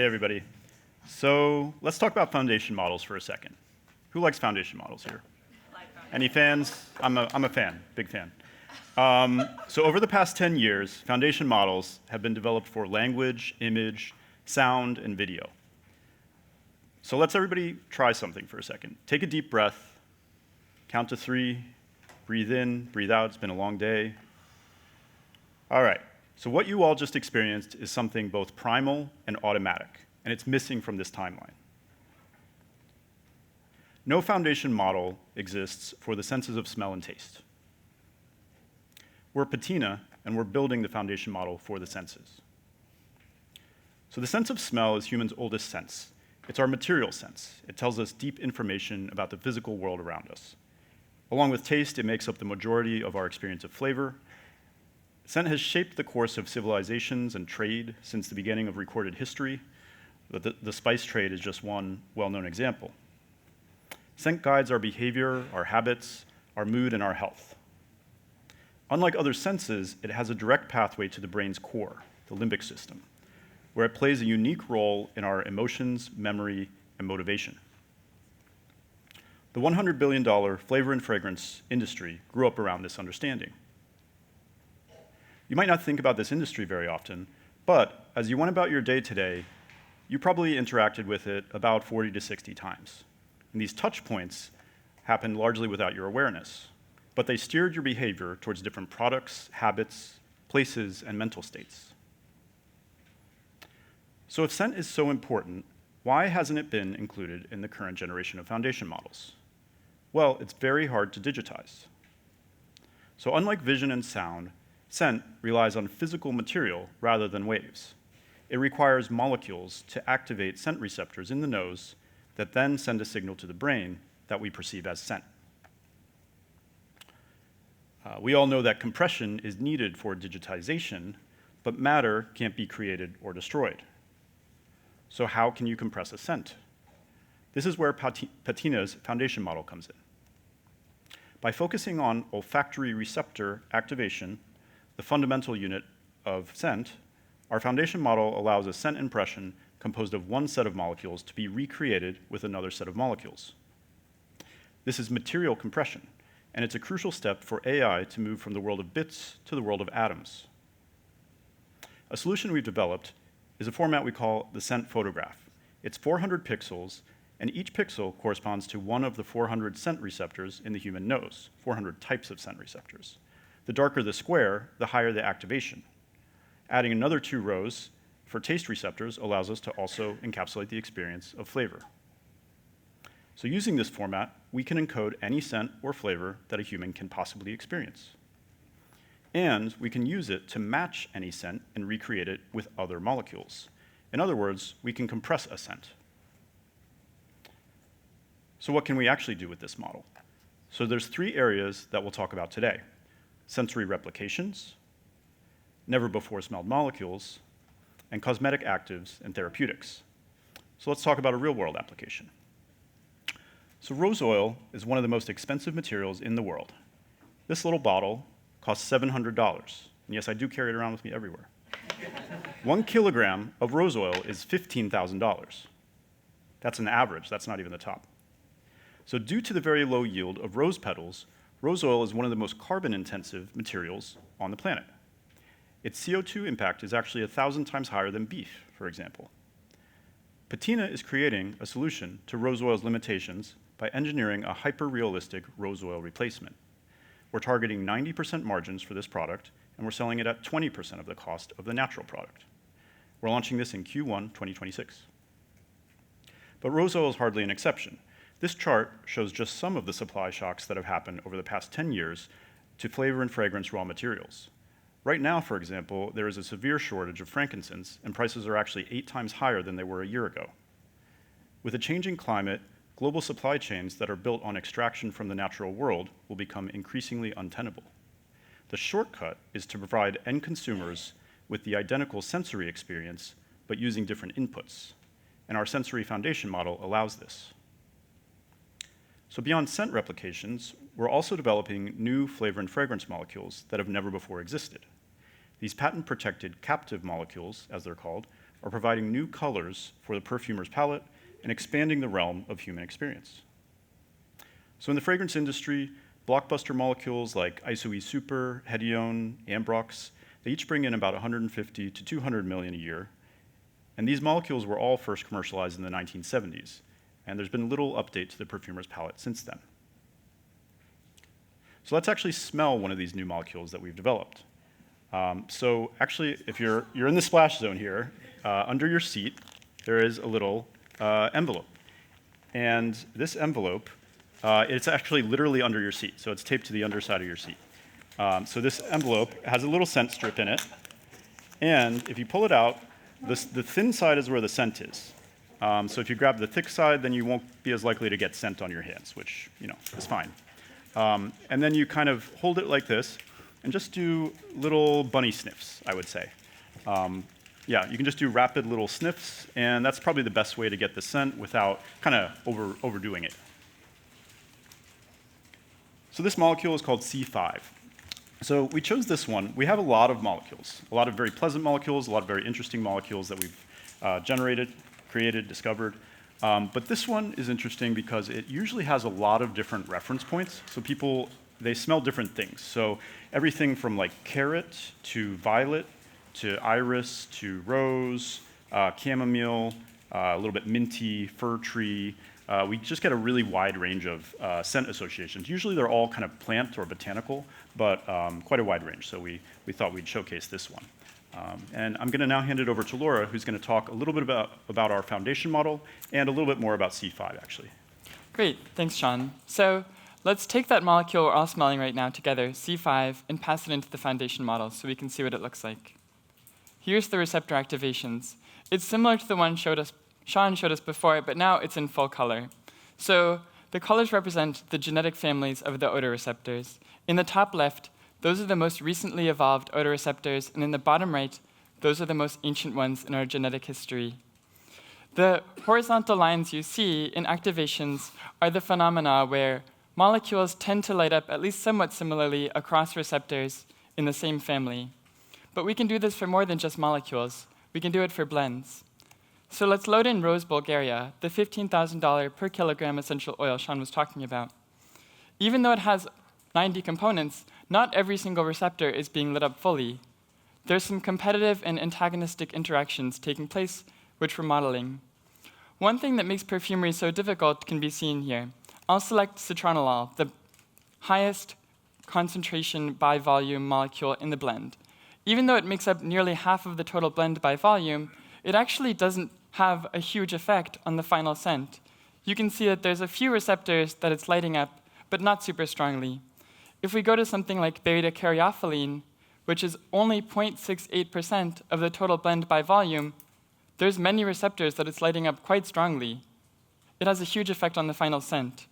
everybody. So let's talk about foundation models for a second. Who likes foundation models here? Any fans? I'm a fan, big fan. So over the past 10 years, foundation models have been developed for language, image, sound, and video. So let's everybody try something for a second. Take a deep breath, count to 3, breathe in, breathe out. It's been a long day. All right, so what you all just experienced is something both primal and automatic, and it's missing from this timeline. No foundation model exists for the senses of smell and taste. We're Patina, and we're building the foundation model for the senses. So the sense of smell is humans' oldest sense. It's our material sense. It tells us deep information about the physical world around us. Along with taste, it makes up the majority of our experience of flavor. Scent has shaped the course of civilizations and trade since the beginning of recorded history, but the spice trade is just one well-known example. Scent guides our behavior, our habits, our mood, and our health. Unlike other senses, it has a direct pathway to the brain's core, the limbic system, where it plays a unique role in our emotions, memory, and motivation. The $100 billion flavor and fragrance industry grew up around this understanding. You might not think about this industry very often, but as you went about your day today, you probably interacted with it about 40 to 60 times. And these touch points happened largely without your awareness, but they steered your behavior towards different products, habits, places, and mental states. So if scent is so important, why hasn't it been included in the current generation of foundation models? Well, it's very hard to digitize. So unlike vision and sound, scent relies on physical material rather than waves. It requires molecules to activate scent receptors in the nose that then send a signal to the brain that we perceive as scent. We all know that compression is needed for digitization, but matter can't be created or destroyed. So how can you compress a scent? This is where Patina's foundation model comes in. By focusing on olfactory receptor activation, the fundamental unit of scent, our foundation model allows a scent impression composed of one set of molecules to be recreated with another set of molecules. This is material compression, and it's a crucial step for AI to move from the world of bits to the world of atoms. A solution we've developed is a format we call the scent photograph. It's 400 pixels, and each pixel corresponds to one of the 400 scent receptors in the human nose, 400 types of scent receptors. The darker the square, the higher the activation. Adding another 2 rows for taste receptors allows us to also encapsulate the experience of flavor. So using this format, we can encode any scent or flavor that a human can possibly experience. And we can use it to match any scent and recreate it with other molecules. In other words, we can compress a scent. So what can we actually do with this model? So there's 3 areas that we'll talk about today: sensory replications, never-before-smelled molecules, and cosmetic actives and therapeutics. So let's talk about a real-world application. So rose oil is one of the most expensive materials in the world. This little bottle costs $700. And yes, I do carry it around with me everywhere. 1 kilogram of rose oil is $15,000. That's an average, that's not even the top. So due to the very low yield of rose petals, rose oil is one of the most carbon-intensive materials on the planet. Its CO2 impact is actually 1,000 times higher than beef, for example. Patina is creating a solution to rose oil's limitations by engineering a hyper-realistic rose oil replacement. We're targeting 90% margins for this product, and we're selling it at 20% of the cost of the natural product. We're launching this in Q1 2026. But rose oil is hardly an exception. This chart shows just some of the supply shocks that have happened over the past 10 years to flavor and fragrance raw materials. Right now, for example, there is a severe shortage of frankincense, and prices are actually 8 times higher than they were a year ago. With a changing climate, global supply chains that are built on extraction from the natural world will become increasingly untenable. The shortcut is to provide end consumers with the identical sensory experience, but using different inputs. And our sensory foundation model allows this. So beyond scent replications, we're also developing new flavor and fragrance molecules that have never before existed. These patent-protected captive molecules, as they're called, are providing new colors for the perfumer's palette and expanding the realm of human experience. So in the fragrance industry, blockbuster molecules like IsoE Super, Hedione, Ambrox, they each bring in about 150 to 200 million a year. And these molecules were all first commercialized in the 1970s. And there's been little update to the perfumer's palette since then. So let's actually smell one of these new molecules that we've developed. So actually, if you're in the splash zone here, under your seat, there is a little envelope. And this envelope, it's actually literally under your seat. So it's taped to the underside of your seat. So this envelope has a little scent strip in it. And if you pull it out, the thin side is where the scent is. So if you grab the thick side, then you won't be as likely to get scent on your hands, which is fine. And then you kind of hold it like this and just do little bunny sniffs, I would say. Yeah, you can just do rapid little sniffs, and that's probably the best way to get the scent without kind of overdoing it. So this molecule is called C5. So we chose this one. We have a lot of molecules, a lot of very pleasant molecules, a lot of very interesting molecules that we've generated, created, discovered. But this one is interesting because it usually has a lot of different reference points. So people, they smell different things. So everything from like carrot to violet to iris to rose, chamomile, a little bit minty, fir tree. We just get a really wide range of scent associations. Usually they're all kind of plant or botanical, but quite a wide range. So we thought we'd showcase this one. And I'm going to now hand it over to Laura, who's going to talk a little bit about our foundation model and a little bit more about C5, actually. Great. Thanks, Sean. So let's take that molecule we're all smelling right now together, C5, and pass it into the foundation model so we can see what it looks like. Here's the receptor activations. It's similar to the one Sean showed us before, but now it's in full color. So the colors represent the genetic families of the odor receptors. In the top left, those are the most recently evolved odor receptors, and in the bottom right, those are the most ancient ones in our genetic history. The horizontal lines you see in activations are the phenomena where molecules tend to light up at least somewhat similarly across receptors in the same family. But we can do this for more than just molecules. We can do it for blends. So let's load in Rose Bulgaria, the $15,000 per kilogram essential oil Sean was talking about. Even though it has 90 components, not every single receptor is being lit up fully. There's some competitive and antagonistic interactions taking place, which we're modeling. One thing that makes perfumery so difficult can be seen here. I'll select citronellol, the highest concentration by volume molecule in the blend. Even though it makes up nearly half of the total blend by volume, it actually doesn't have a huge effect on the final scent. You can see that there's a few receptors that it's lighting up, but not super strongly. If we go to something like beta-caryophyllene, which is only 0.68% of the total blend by volume, there's many receptors that it's lighting up quite strongly. It has a huge effect on the final scent.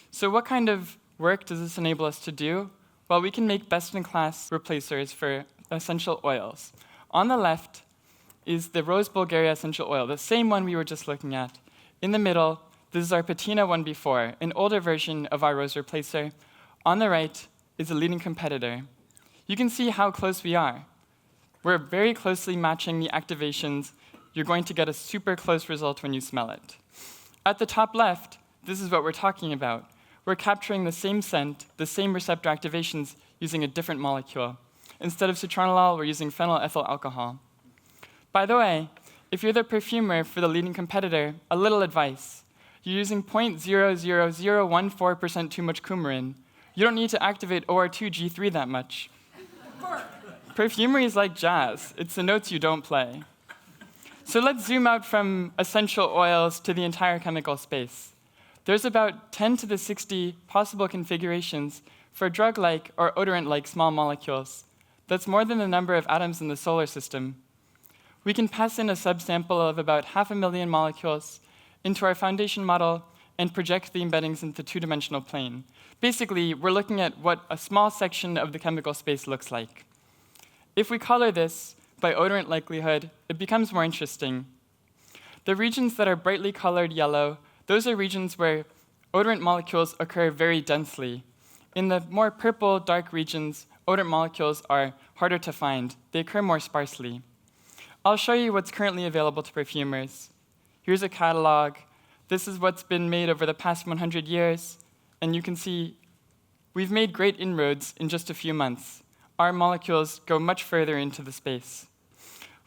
So what kind of work does this enable us to do? Well, we can make best-in-class replacers for essential oils. On the left is the Rose Bulgaria essential oil, the same one we were just looking at. In the middle, this is our Patina one before, an older version of our rose replacer. On the right is a leading competitor. You can see how close we are. We're very closely matching the activations. You're going to get a super close result when you smell it. At the top left, this is what we're talking about. We're capturing the same scent, the same receptor activations, using a different molecule. Instead of citronellol, we're using phenyl ethyl alcohol. By the way, if you're the perfumer for the leading competitor, a little advice. You're using 0.00014% too much coumarin. You don't need to activate OR2G3 that much. Perfumery is like jazz. It's the notes you don't play. So let's zoom out from essential oils to the entire chemical space. There's about 10 to the 60 possible configurations for drug-like or odorant-like small molecules. That's more than the number of atoms in the solar system. We can pass in a subsample of about 500,000 molecules into our foundation model and project the embeddings into the two-dimensional plane. Basically, we're looking at what a small section of the chemical space looks like. If we color this by odorant likelihood, it becomes more interesting. The regions that are brightly colored yellow, those are regions where odorant molecules occur very densely. In the more purple, dark regions, odorant molecules are harder to find. They occur more sparsely. I'll show you what's currently available to perfumers. Here's a catalog. This is what's been made over the past 100 years. And you can see we've made great inroads in just a few months. Our molecules go much further into the space.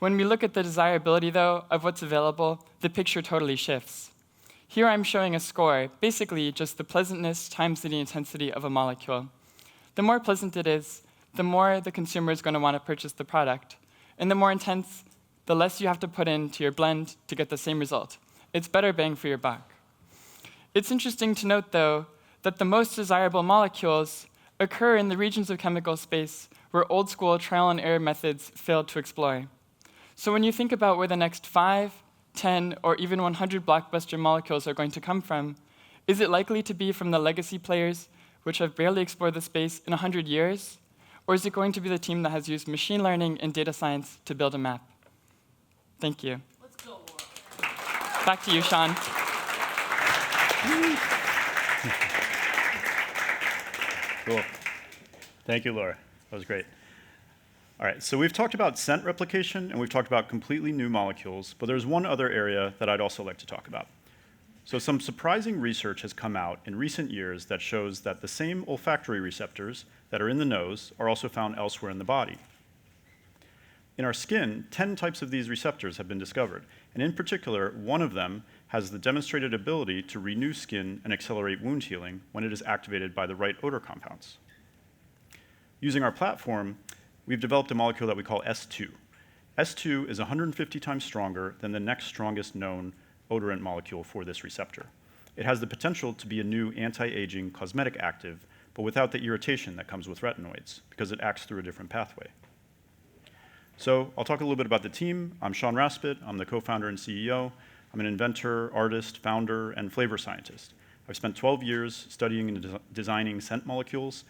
When we look at the desirability, though, of what's available, the picture totally shifts. Here I'm showing a score, basically just the pleasantness times the intensity of a molecule. The more pleasant it is, the more the consumer is going to want to purchase the product. And the more intense, the less you have to put into your blend to get the same result. It's better bang for your buck. It's interesting to note, though, that the most desirable molecules occur in the regions of chemical space where old-school trial and error methods failed to explore. So when you think about where the next 5, 10, or even 100 blockbuster molecules are going to come from, is it likely to be from the legacy players which have barely explored the space in 100 years? Or is it going to be the team that has used machine learning and data science to build a map? Thank you. Let's go, Laura. Back to you, Sean. Cool. Thank you, Laura. That was great. All right, so we've talked about scent replication, and we've talked about completely new molecules, but there's one other area that I'd also like to talk about. So some surprising research has come out in recent years that shows that the same olfactory receptors that are in the nose are also found elsewhere in the body. In our skin, 10 types of these receptors have been discovered, and in particular, one of them has the demonstrated ability to renew skin and accelerate wound healing when it is activated by the right odor compounds. Using our platform, we've developed a molecule that we call S2. S2 is 150 times stronger than the next strongest known odorant molecule for this receptor. It has the potential to be a new anti-aging cosmetic active, but without the irritation that comes with retinoids, because it acts through a different pathway. So I'll talk a little bit about the team. I'm Sean Raspit. I'm the co-founder and CEO. I'm an inventor, artist, founder, and flavor scientist. I've spent 12 years studying and designing scent molecules.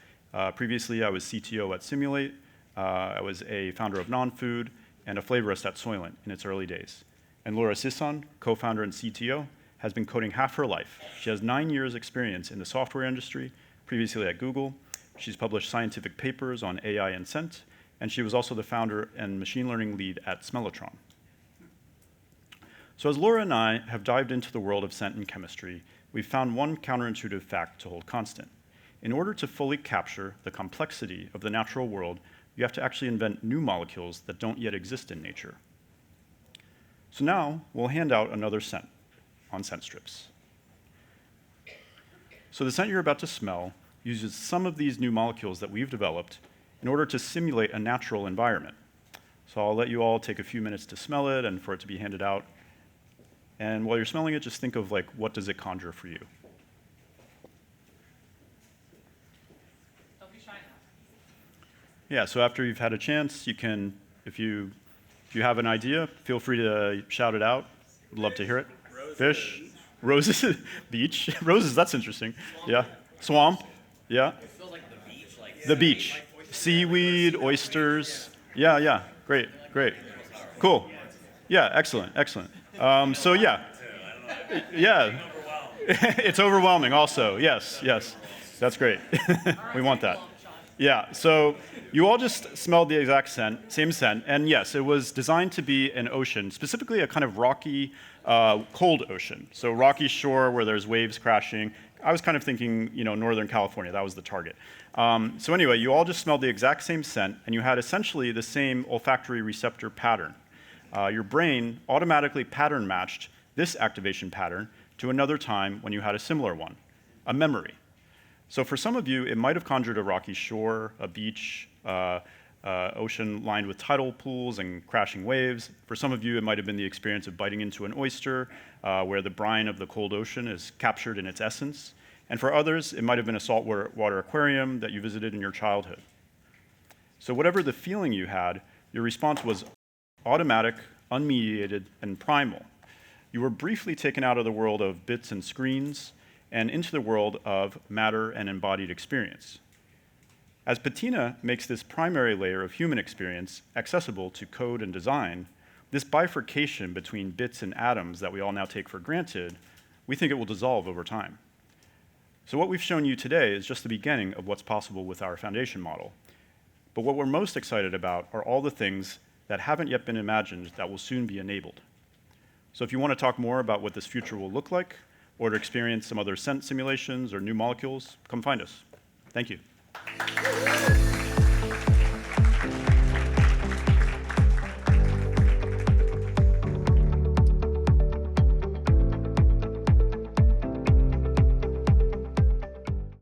Previously, I was CTO at Simulate. I was a founder of Non-Food and a flavorist at Soylent in its early days. And Laura Sisson, co-founder and CTO, has been coding half her life. She has 9 years experience in the software industry, previously at Google. She's published scientific papers on AI and scent, and she was also the founder and machine learning lead at Smellotron. So as Laura and I have dived into the world of scent and chemistry, we've found one counterintuitive fact to hold constant. In order to fully capture the complexity of the natural world, you have to actually invent new molecules that don't yet exist in nature. So now we'll hand out another scent on scent strips. So the scent you're about to smell uses some of these new molecules that we've developed in order to simulate a natural environment. So I'll let you all take a few minutes to smell it and for it to be handed out. And while you're smelling it, just think of like, what does it conjure for you? Don't be shy now. Yeah, so after you've had a chance, you can, if you have an idea, feel free to shout it out. Would love to hear it. Roses. Fish, roses, beach, roses, that's interesting. Yeah, swamp, yeah. It feels like the beach. Like The beach, seaweed, oysters. Yeah, yeah, great, great. Cool. Yeah, excellent, excellent. So yeah, yeah. It's overwhelming also, yes, yes. That's great. We want that. Yeah, so you all just smelled the exact scent, same scent, and yes, it was designed to be an ocean, specifically a kind of rocky, cold ocean. So rocky shore where there's waves crashing. I was kind of thinking, Northern California, that was the target. So anyway, you all just smelled the exact same scent, and you had essentially the same olfactory receptor pattern. Your brain automatically pattern matched this activation pattern to another time when you had a similar one, a memory. So for some of you, it might have conjured a rocky shore, a beach, ocean lined with tidal pools and crashing waves. For some of you, it might have been the experience of biting into an oyster, where the brine of the cold ocean is captured in its essence. And for others, it might have been a saltwater aquarium that you visited in your childhood. So whatever the feeling you had, your response was automatic, unmediated, and primal. You were briefly taken out of the world of bits and screens and into the world of matter and embodied experience. As Patina makes this primary layer of human experience accessible to code and design, this bifurcation between bits and atoms that we all now take for granted, we think it will dissolve over time. So what we've shown you today is just the beginning of what's possible with our foundation model. But what we're most excited about are all the things that haven't yet been imagined that will soon be enabled. So if you want to talk more about what this future will look like, or to experience some other scent simulations or new molecules, come find us. Thank you.